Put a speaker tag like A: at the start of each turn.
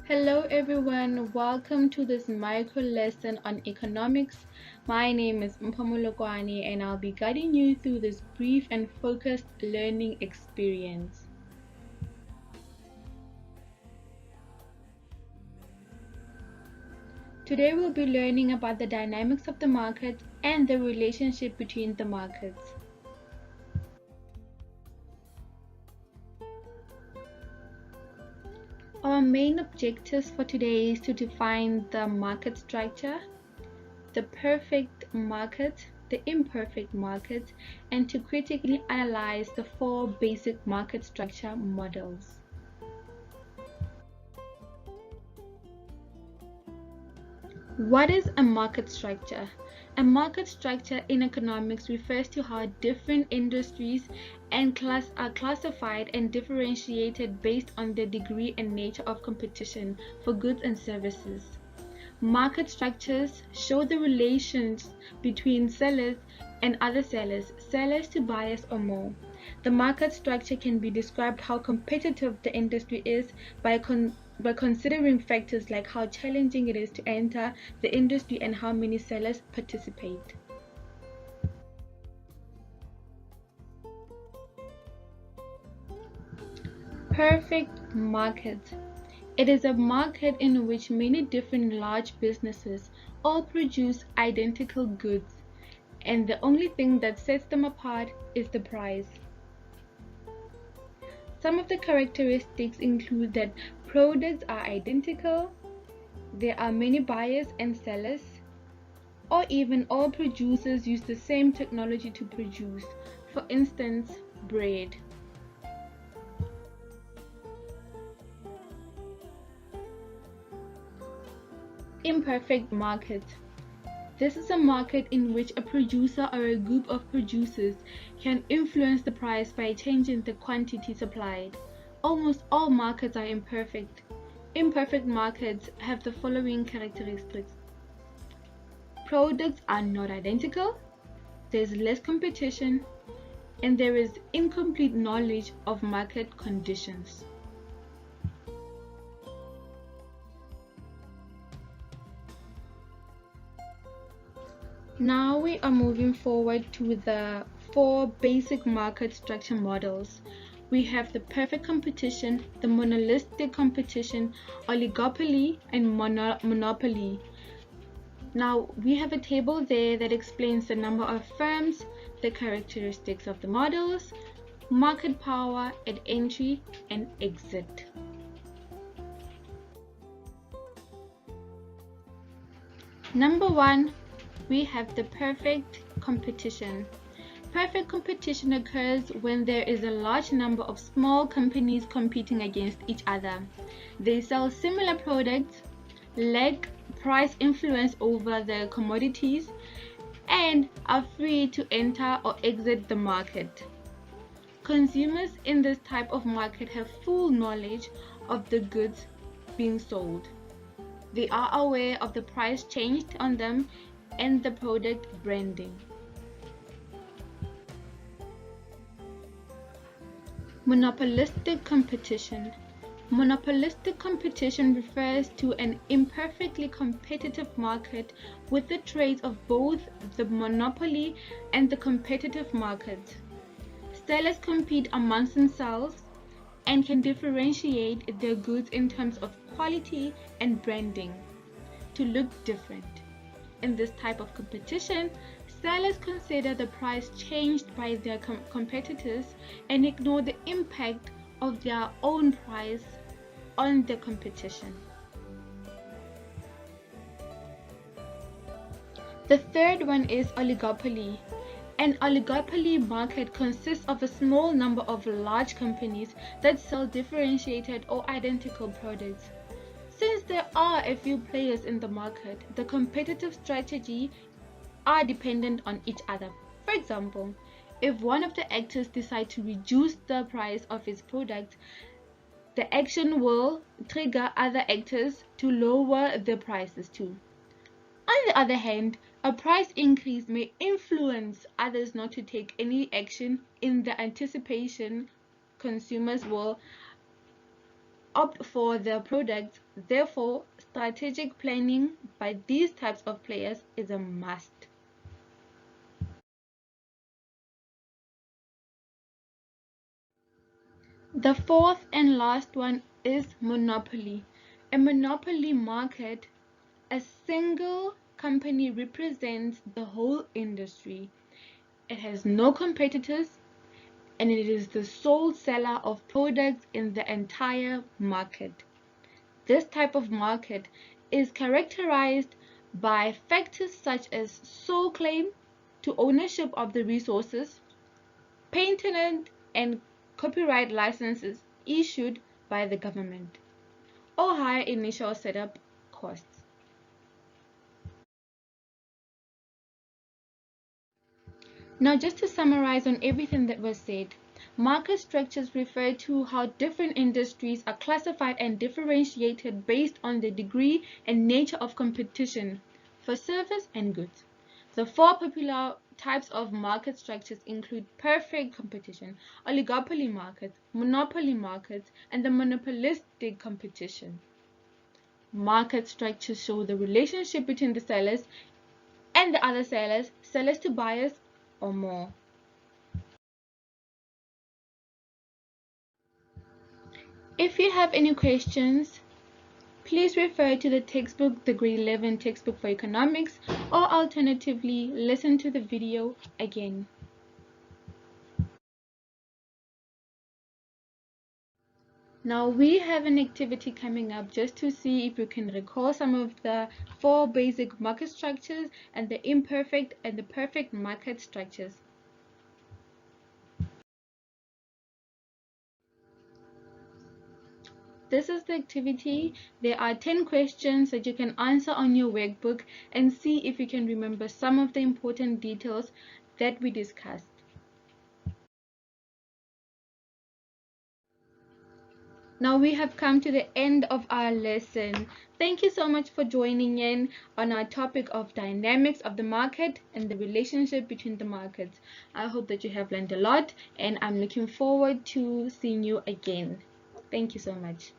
A: Hello everyone, welcome to this micro lesson on economics. My name is Mpamulokwane and I'll be guiding you through this brief and focused learning experience. Today we'll be learning about the dynamics of the market and the relationship between the markets. Our main objectives for today is to define the market structure, the perfect market, the imperfect market, and to critically analyze the four basic market structure models. What is a market structure? A market structure in economics refers to how different industries and are classified and differentiated based on the degree and nature of competition for goods and services. Market structures show the relations between sellers and other sellers to buyers or more. The market structure can be described how competitive the industry is by considering factors like how challenging it is to enter the industry and how many sellers participate. Perfect market. It is a market in which many different large businesses all produce identical goods, and the only thing that sets them apart is the price. Some of the characteristics include that products are identical, there are many buyers and sellers, or even all producers use the same technology to produce, for instance, bread. Imperfect market. This is a market in which a producer or a group of producers can influence the price by changing the quantity supplied. Almost all markets are imperfect. Imperfect markets have the following characteristics. Products are not identical, there's less competition, and there is incomplete knowledge of market conditions. Now we are moving forward to the four basic market structure models. We have the perfect competition, the monopolistic competition, oligopoly, and monopoly. Now we have a table there that explains the number of firms, the characteristics of the models, market power at entry and exit. Number one, we have the perfect competition. Perfect competition occurs when there is a large number of small companies competing against each other. They sell similar products, lack price influence over the commodities, and are free to enter or exit the market. Consumers in this type of market have full knowledge of the goods being sold. They are aware of the price changed on them and the product branding. Monopolistic competition. Monopolistic competition refers to an imperfectly competitive market with the traits of both the monopoly and the competitive market. Sellers compete amongst themselves and can differentiate their goods in terms of quality and branding to look different. In this type of competition, sellers consider the price changed by their competitors and ignore the impact of their own price on the competition. The third one is oligopoly. An oligopoly market consists of a small number of large companies that sell differentiated or identical products. Since there are a few players in the market, the competitive strategy are dependent on each other. For example, if one of the actors decides to reduce the price of its product, the action will trigger other actors to lower their prices too. On the other hand, a price increase may influence others not to take any action in the anticipation consumers will opt for their products Therefore, strategic planning by these types of players is a must. The fourth and last one is monopoly. A monopoly market, a single company represents the whole industry. It has no competitors and it is the sole seller of products in the entire market. This type of market is characterized by factors such as sole claim to ownership of the resources, patent and copyright licenses issued by the government, or higher initial setup costs. Now, just to summarize on everything that was said, market structures refer to how different industries are classified and differentiated based on the degree and nature of competition for service and goods. The four popular types of market structures include perfect competition, oligopoly markets, monopoly markets, and the monopolistic competition. Market structures show the relationship between the sellers and the other sellers, sellers to buyers, or more. If you have any questions, please refer to the textbook, the grade 11 textbook for economics, or alternatively, listen to the video again. Now we have an activity coming up just to see if you can recall some of the four basic market structures and the imperfect and the perfect market structures. This is the activity. There are 10 questions that you can answer on your workbook and see if you can remember some of the important details that we discussed. Now we have come to the end of our lesson. Thank you so much for joining in on our topic of dynamics of the market and the relationship between the markets. I hope that you have learned a lot and I'm looking forward to seeing you again. Thank you so much.